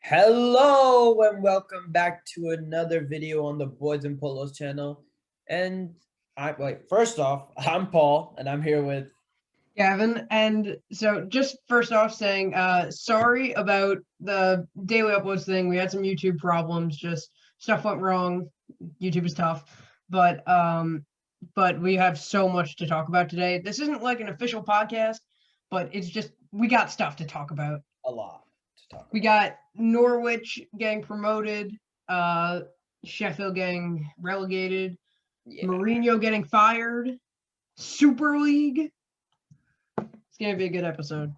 Hello and welcome back to another video on the Boys and Polos channel. And first off, I'm Paul and I'm here with Gavin, and so just first off saying sorry about the daily uploads thing. We had some YouTube problems, just stuff went wrong. YouTube is tough. But we have so much to talk about today. This isn't like an official podcast, but it's just we got stuff to talk about. a lot to talk We got Norwich getting promoted, Sheffield getting relegated, Yeah. Mourinho getting fired, Super League. It's gonna be a good episode.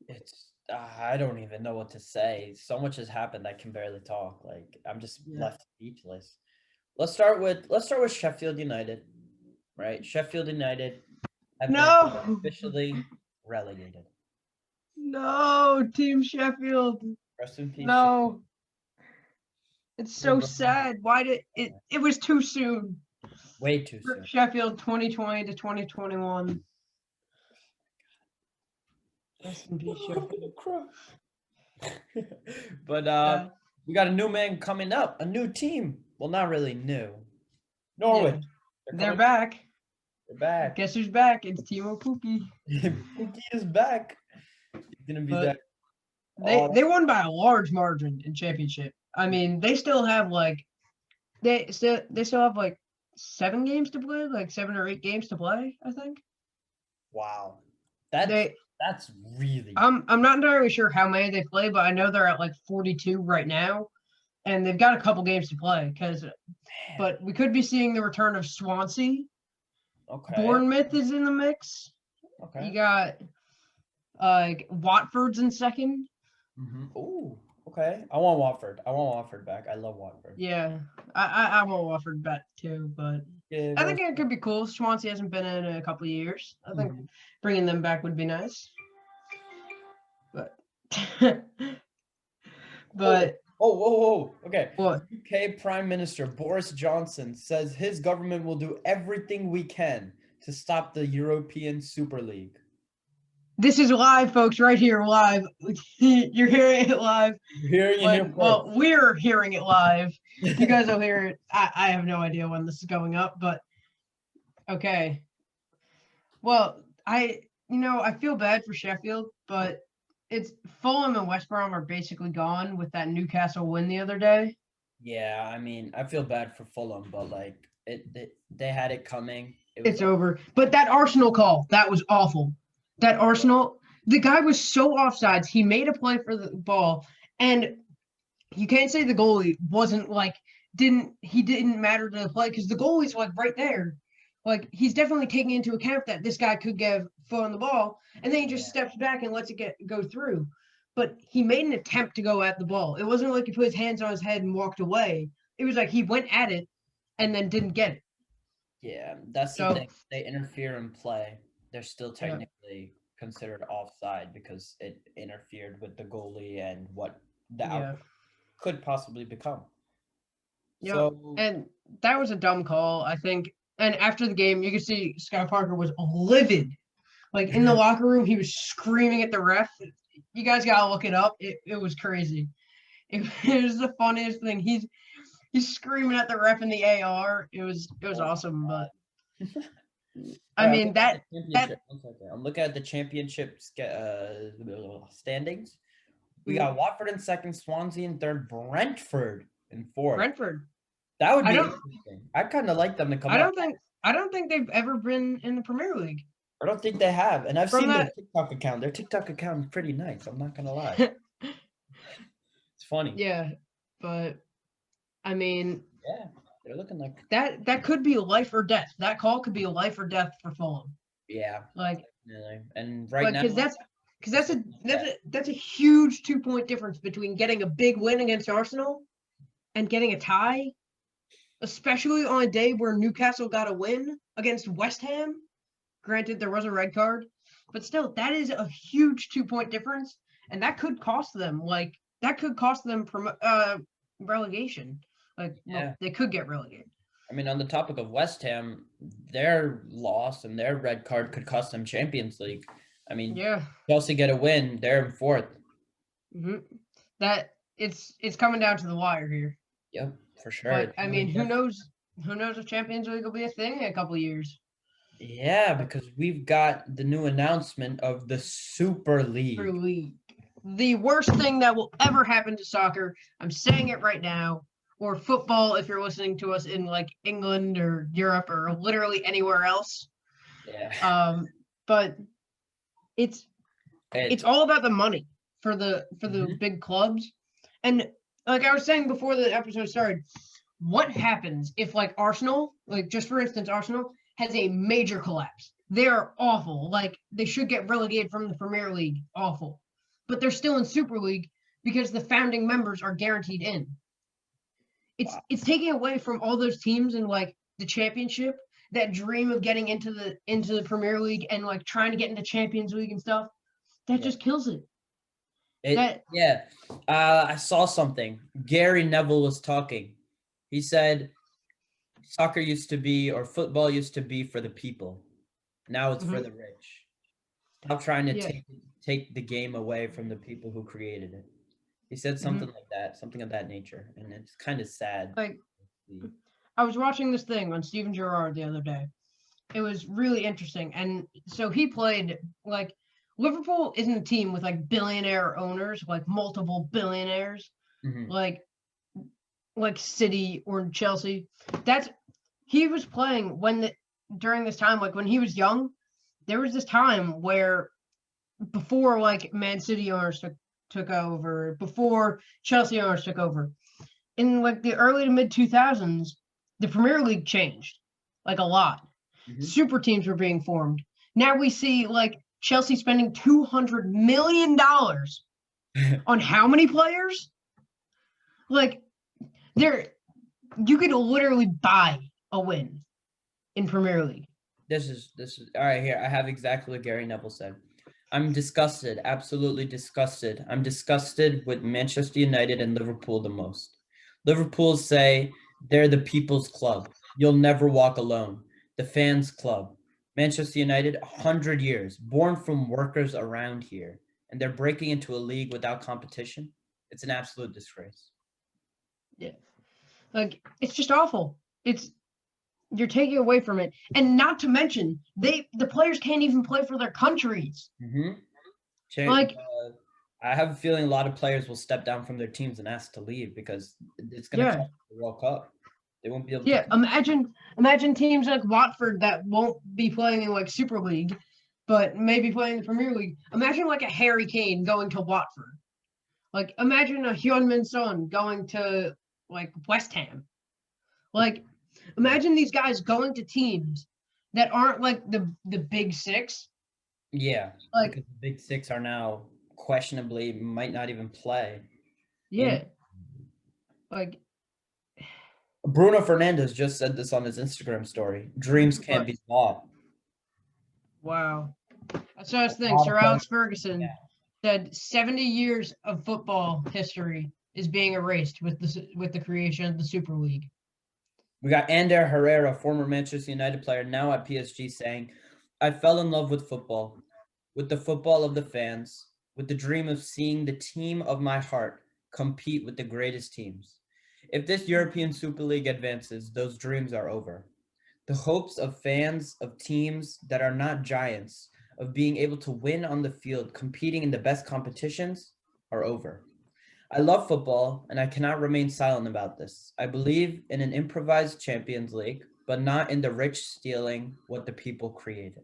It's I don't even know what to say. So much has happened I can barely talk. Like I'm just left speechless. Let's start with Sheffield United. Right? Sheffield United have been No, officially relegated. no, Team Sheffield. Rest in peace. No, it's so Sheffield. sad. Why did it? It was too soon. Way too For soon. Sheffield 2020 to 2021. Rest in peace, Sheffield. But we got a new man coming up, a new team. Well, not really new. Norwich. They're back. They're back. Guess who's back? It's Timo Pukki. Pookie is back. He's gonna be But that. they won by a large margin in championship. I mean, they still have like they still have like 7 games to play, like 7 or 8 games to play, I think. Wow. That's really. I'm not entirely sure how many they play, but I know they're at like 42 right now, and they've got a couple games to play. But we could be seeing the return of Swansea. Okay. Bournemouth is in the mix. Okay. You got Watford's in second. Ooh. Okay. I want Watford back. I love Watford. Yeah, I want Watford back too, but Yeah, I think it could be cool. Swansea hasn't been in a couple of years. I think bringing them back would be nice. But Whoa. Okay. What? UK Prime Minister Boris Johnson says his government will do everything we can to stop the European Super League. This is live, folks, right here, live. You're hearing it live. You're hearing it here Well, we're hearing it live. You guys will hear it. I have no idea when this is going up, but okay. Well, I feel bad for Sheffield, but it's Fulham and West Brom are basically gone with that Newcastle win the other day. Yeah, I mean, I feel bad for Fulham, but like they had it coming. It's over. But that Arsenal call, that was awful. That Arsenal, the guy was so offsides. He made a play for the ball, and you can't say the goalie wasn't like didn't matter to the play because the goalie's like right there. Like he's definitely taking into account that this guy could get foot on the ball, and then he just steps back and lets it go through. But he made an attempt to go at the ball. It wasn't like he put his hands on his head and walked away. It was like he went at it and then didn't get it. Yeah, that's the thing. They interfere in play. They're still technically considered offside because it interfered with the goalie and what the outcome could possibly become. Yeah, so, and that was a dumb call, I think. And after the game, you could see Scott Parker was livid. Like in the locker room, he was screaming at the ref. You guys gotta look it up. It was crazy. It was the funniest thing. He's screaming at the ref in the AR. It was awesome, but I mean that I'm looking at the championship standings. We got Watford in second, Swansea in third, Brentford in fourth. Brentford. That would be interesting. I kind of like them to come up. I don't think they've ever been in the Premier League. I don't think they have. And I've seen their TikTok account. Their TikTok account is pretty nice. I'm not going to lie. It's funny. Yeah, but I mean. Yeah, they're looking like. That could be life or death. That call could be life or death for Fulham. Yeah. Like. And right now. Because that's a huge 2-point difference between getting a big win against Arsenal and getting a tie, especially on a day where Newcastle got a win against West Ham. Granted, there was a red card, but still, that is a huge 2-point difference, and that could cost them. Like that could cost them relegation. They could get relegated. I mean, on the topic of West Ham, their loss and their red card could cost them Champions League. I mean, Chelsea get a win, they're in fourth. hmm That it's coming down to the wire here. Yep, for sure. But It's I really mean, who knows? Who knows if Champions League will be a thing in a couple of years? Yeah, because we've got the new announcement of the Super Super League. League, the worst thing that will ever happen to soccer. I'm saying it right now. Or football, if you're listening to us in like England or Europe or literally anywhere else. Yeah. But it's It's all about the money for the Mhm. big clubs. And like I was saying before the episode started, what happens if like Arsenal, like just for instance, Arsenal has a major collapse? They're awful. Like they should get relegated from the Premier League. Awful. But they're still in Super League because the founding members are guaranteed in. wow. It's taking away from all those teams in like the championship that dream of getting into the Premier League and like trying to get into Champions League and stuff. That Yeah. just kills it. It That yeah. I saw something. Gary Neville was talking. He said soccer used to be or football used to be for the people. Now it's for mhm, the rich. Stop trying to yeah. take the game away from the people who created it. He said something mhm. like that, something of that nature, and it's kind of sad. Like I was watching this thing on Steven Gerrard the other day. It was really interesting. And so he played like Liverpool isn't a team with like billionaire owners, like multiple billionaires, Mhm. like City or Chelsea. That's he was playing during this time, like when he was young, there was this time where before like Man City owners took over, before Chelsea owners took over, in like the early to mid 2000s, the Premier League changed like a lot. Mhm. Super teams were being formed. Now we see like Chelsea spending $200 million on how many players? Like there, you could literally buy a win in Premier League. This is all right. Here, I have exactly what Gary Neville said. I'm disgusted, absolutely disgusted. I'm disgusted with Manchester United and Liverpool the most. Liverpool say they're the people's club. You'll never walk alone. The fans' club. Manchester United, 100 years, born from workers around here, and they're breaking into a league without competition. It's an absolute disgrace. Yeah, like it's just awful. It's you're taking away from it, and not to mention the players can't even play for their countries. Mm-hmm. Like I have a feeling a lot of players will step down from their teams and ask to leave because it's going to yeah, cost the World Cup. They won't be able to yeah. play. Imagine teams like Watford that won't be playing in like Super League, but maybe playing in the Premier League. Imagine like a Harry Kane going to Watford. Like imagine a Hyun-Min Son going to like West Ham. Like Yeah. imagine these guys going to teams that aren't like the big six. Yeah, Like because the big six are now questionably might not even play. In yeah, like Bruno Fernandez just said this on his Instagram story. Dreams can't but be bought. wow. That's what I A was thinking. lot Sir of players. Alex Ferguson said 70 years of football history is being erased with the creation of the Super League. We got Ander Herrera, former Manchester United player, now at PSG, saying, I fell in love with the football of the fans, with the dream of seeing the team of my heart compete with the greatest teams. If this European Super League advances, those dreams are over. The hopes of fans of teams that are not giants, of being able to win on the field, competing in the best competitions, are over. I love football, and I cannot remain silent about this. I believe in an improvised Champions League, but not in the rich stealing what the people created.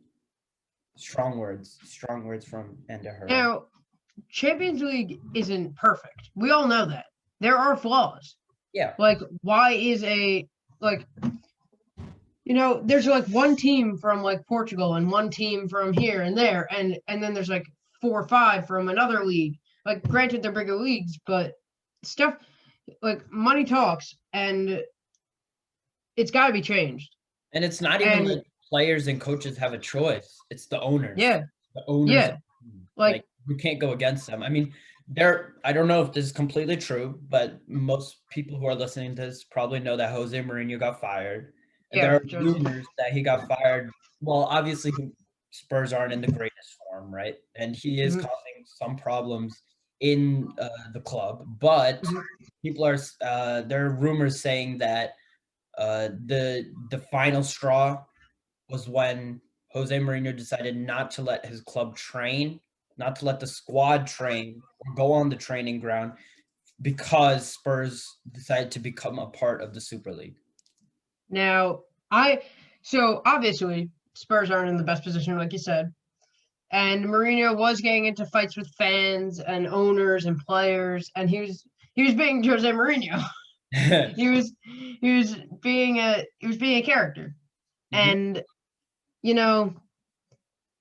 Strong words from Enda Herrera. Now, Champions League isn't perfect. We all know that. There are flaws. Yeah. Like why is a like there's like one team from like Portugal and one team from here and there and then there's like 4 or 5 from another league. Like granted they're bigger leagues, but stuff like money talks and it's got to be changed. And it's not even And like players and coaches have a choice. It's the owners. yeah, The owners, yeah, like like you can't go against them. I mean, I don't know if this is completely true, but most people who are listening to this probably know that Jose Mourinho got fired. And there yeah, are rumors that he got fired. Well, obviously Spurs aren't in the greatest form, right? And he is mhm, causing some problems in the club, but Mhm. people are there are rumors saying that the final straw was when Jose Mourinho decided not to let his club train, not to let the squad train or go on the training ground because Spurs decided to become a part of the Super League. Now, so obviously Spurs aren't in the best position, like you said, and Mourinho was getting into fights with fans and owners and players, and he was being Jose Mourinho. he was he was being a character, Mhm. and you know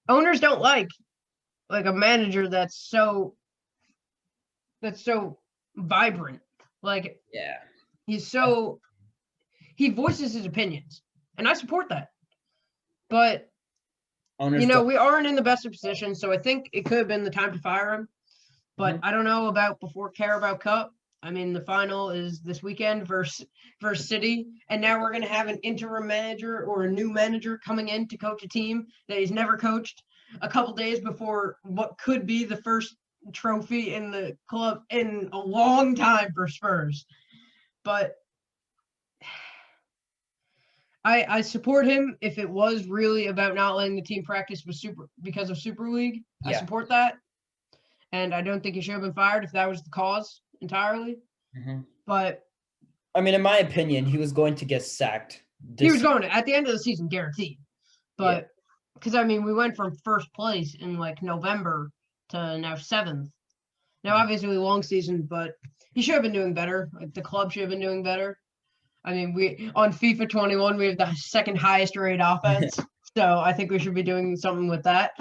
owners don't like a manager that's so vibrant. Like Yeah. he's so he voices his opinions, and I support that. But Owners don't. we aren't in the best of positions, so I think it could have been the time to fire him. But Mhm. I don't know about before Carabao Cup. I mean, the final is this weekend versus City, and now we're gonna have an interim manager or a new manager coming in to coach a team that he's never coached a couple days before what could be the first trophy in the club in a long time for Spurs. But I support him if it was really about not letting the team practice because of Super League. I Yeah. support that, and I don't think he should have been fired if that was the cause entirely. Mhm. But I mean, in my opinion, he was going to get sacked he was this. going to at the end of the season, guaranteed. Yeah. But because I mean, we went from first place in like November to now seventh. Now, Mhm. obviously, long season, but he should have been doing better. Like the club should have been doing better. I mean, we on FIFA 21 we have the second highest rated offense, so I think we should be doing something with that.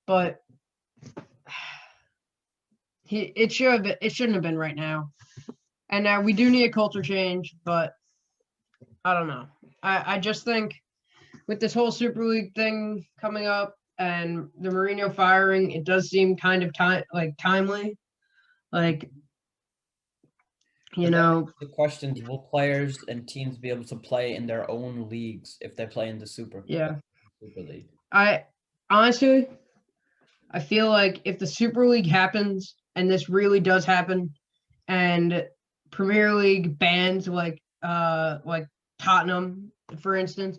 But it shouldn't have been right now. And now we do need a culture change, but I don't know. I just think with this whole Super League thing coming up and the Mourinho firing, it does seem kind of timely. Like, you But that know, begs the questions: will players and teams be able to play in their own leagues if they play in the yeah. Super League? I honestly I feel like if the Super League happens and this really does happen and Premier League bans like Tottenham, for instance,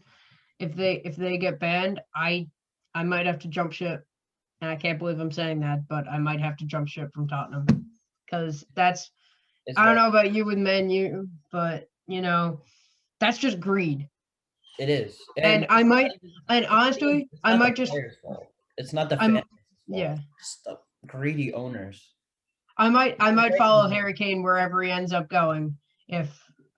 if they get banned, I might have to jump ship. And I can't believe I'm saying that, but I might have to jump ship from Tottenham because It's I don't very. know about you with Man U, but that's just greed. It is, And and I might, and honestly, it's I not the might just, players' fault. It's not the fan I'm, base's fault. yeah, It's the greedy owners. I might follow Harry Kane wherever he ends up going if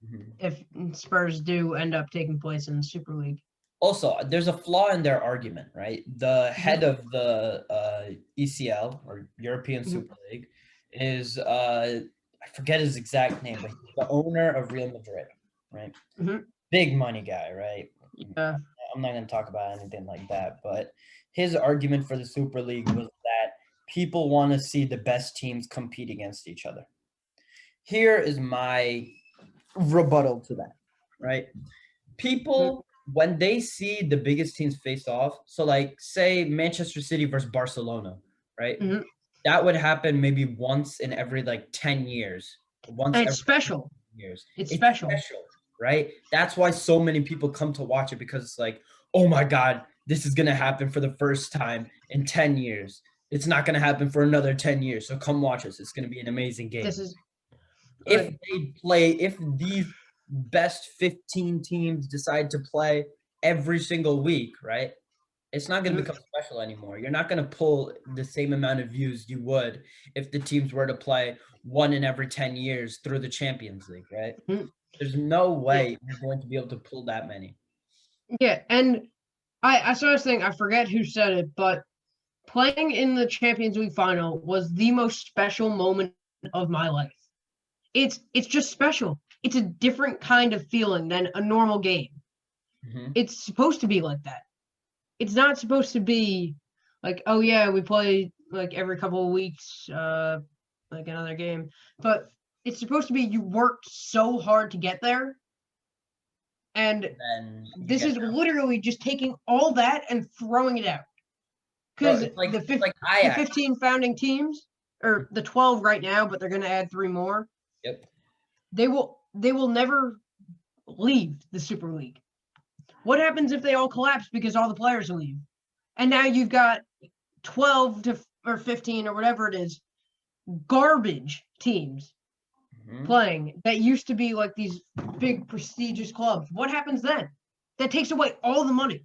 Mhm. if Spurs do end up taking place in the Super League. Also, there's a flaw in their argument, right? The Mhm, head of the ECL or European mhm, Super League is I forget his exact name, but he's the owner of Real Madrid, right? mhm. Big money guy, right? Yeah. I'm not going to talk about anything like that, but his argument for the Super League was that people want to see the best teams compete against each other. Here is my rebuttal to that, right? Mhm, People, when they see the biggest teams face off, so like say Manchester City versus Barcelona, right? mhm. That would happen maybe once in every like 10 years, once And it's every special. years. It's It's special. special, right? That's why so many people come to watch it because it's like, oh my God, this is going to happen for the first time in 10 years. It's not going to happen for another 10 years. So come watch us. It's going to be an amazing This game. is If like if these best 15 teams decide to play every single week, right? It's not going to mhm, become special anymore. You're not going to pull the same amount of views you would if the teams were to play one in every 10 years through the Champions League, right? mhm. There's no Yeah, way you're going to be able to pull that many. yeah. And I saw this thing. I forget who said it, but playing in the Champions League final was the most special moment of my life. It's just special. It's a different kind of feeling than a normal game. Hmm. It's supposed to be like that. It's not supposed to be like, oh yeah, we play like every couple of weeks, like another game. But it's supposed to be you worked so hard to get there, and Then you this get is literally just taking all that and throwing it out. bro. Because It's like the Ajax. 15 founding teams, or the 12 right now, but they're going to add 3 more. Yep. They will never leave the Super League. What happens if they all collapse because all the players leave? And now you've got 12 to or 15 or whatever it is, garbage teams playing that used to be like these big prestigious clubs. What happens then? That takes away all the money.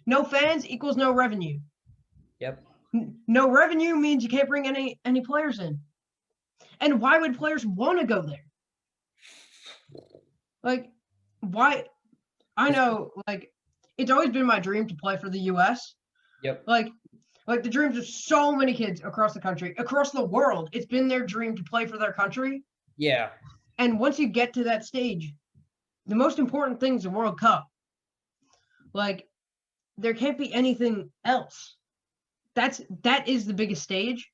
No fans equals no revenue. Yep. No revenue means you can't bring any players in. And why would players want to go there? Like, why? I know, like, it's always been my dream to play for the US. Yep. Like the dreams of so many kids across the country, across the world. It's been their dream to play for their country. Yeah. And once you get to that stage, the most important thing is the World Cup. Like, there can't be anything else. That is the biggest stage.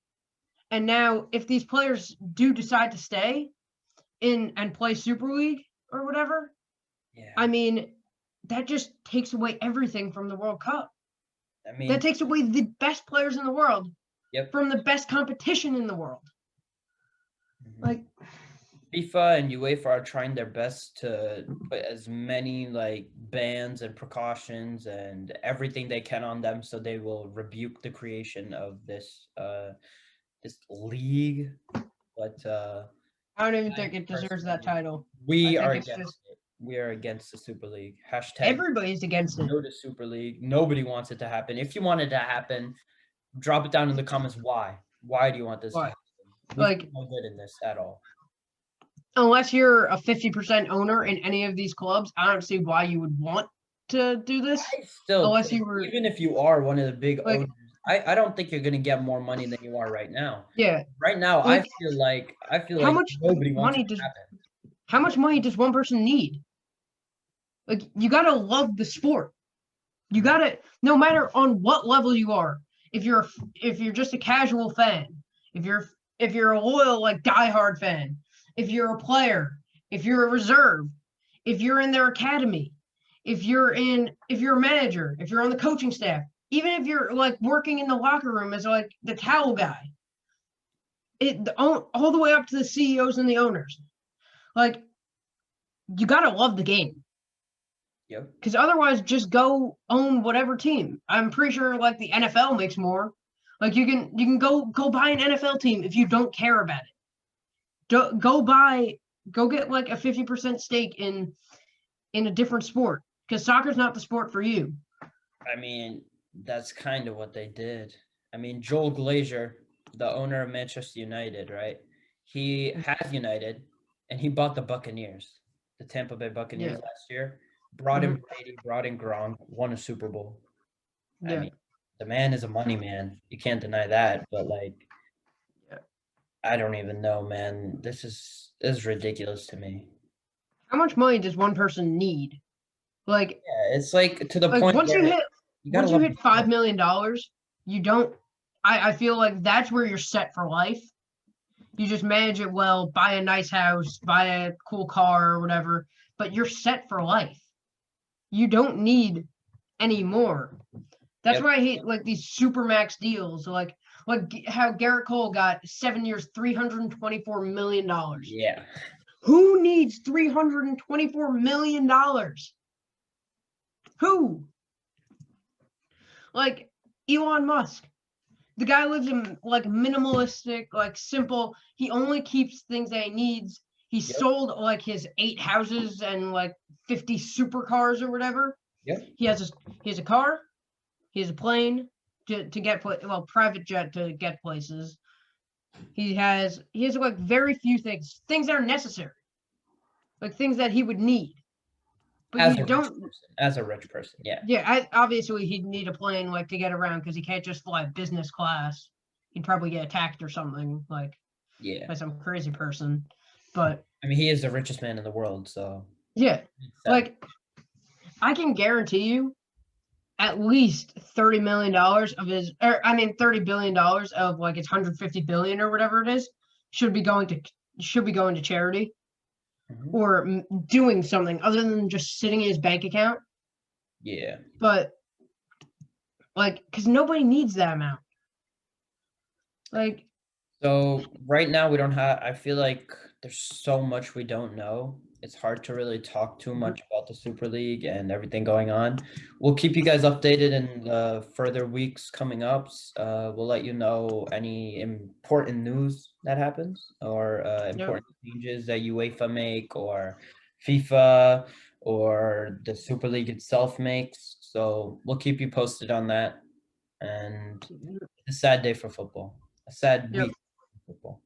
And now, if these players do decide to stay in and play Super League or whatever, Yeah. I mean, that just takes away everything from the World Cup. I mean, that takes away the best players in the world yep. from the best competition in the world. Like, FIFA and UEFA are trying their best to put as many like bans and precautions and everything they can on them, so they will rebuke the creation of this this league. But I don't even think it deserves that title. We are against it. We are against the Super League. # Everybody's against it. No to Super League. Nobody wants it to happen. If you want it to happen, drop it down in the comments. Why? Why do you want this to happen? Like, no good in this at all. Unless you're a 50% owner in any of these clubs, I don't see why you would want to do this. Unless you were, even if you are one of the big owners, I don't think you're gonna get more money than you are right now. Yeah. Right now, I feel like how much nobody wants money it to happen. How much money does one person need? Like, you gotta love the sport. You gotta, no matter on what level you are. If you're just a casual fan, if you're a loyal, like, diehard fan, if you're a player, if you're a reserve, if you're in their academy, if you're a manager, if you're on the coaching staff, even if you're like working in the locker room as like the towel guy, all the way up to the CEOs and the owners, like, you gotta love the game. Yep. Because otherwise, just go own whatever team. I'm pretty sure like the NFL makes more. Like, you can go buy an NFL team if you don't care about it. Go get like a 50% stake in a different sport, because soccer's not the sport for you. I mean, that's kind of what they did. I mean, Joel Glazer, the owner of Manchester United, right? He has United, and he bought the Buccaneers, the Tampa Bay Buccaneers last year. Brought in Brady, brought in Gronk, won a Super Bowl. I mean, the man is a money man. You can't deny that. But like, I don't even know, man. This is ridiculous to me. How much money does one person need? Like, yeah, it's like to the point once where you hit $5 million, you don't. I feel like that's where you're set for life. You just manage it well, buy a nice house, buy a cool car or whatever, but you're set for life. You don't need any more. That's why I hate like these super max deals, like how Garrett Cole got 7 years, $324 million. Yeah. Who needs $324 million? Who? Like Elon Musk. The guy lives in like minimalistic, like simple. He only keeps things that he needs. He sold like his 8 houses and like 50 supercars or whatever. Yep. He has a car. He has a plane to get private jet to get places. He has like very few things that are necessary, like things that he would need. But as a rich person, yeah. Yeah, obviously he'd need a plane like to get around, because he can't just fly business class. He'd probably get attacked or something, like, by some crazy person. But I mean, he is the richest man in the world, so yeah, like, I can guarantee you, at least $30 million of his, $30 billion of like its 150 billion or whatever it is, should be going to charity. Or doing something other than just sitting in his bank account. Yeah. But like, because nobody needs that amount. Like, So right now we don't have, I feel like there's so much we don't know. It's hard to really talk too much about the Super League and everything going on. We'll keep you guys updated in the further weeks coming up. We'll let you know any important news that happens or Yep. important changes that UEFA make or FIFA or the Super League itself makes. So we'll keep you posted on that. And it's a sad day for football. A sad Yep. week for football.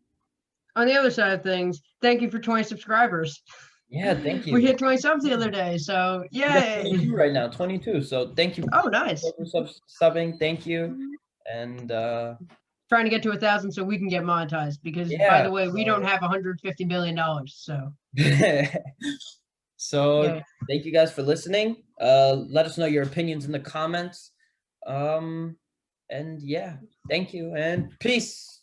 On the other side of things, thank you for 20 subscribers. Yeah, thank We you. hit 20 subs the other day, so We got yay! 22 right now, 22. So thank you Oh, nice. for subbing. Thank you. And Trying to get to 1,000 so we can get monetized. Because by yeah, the way, we don't have 150 billion dollars. So so yeah. thank you guys for listening. Let us know your opinions in the comments. And yeah, thank you and peace.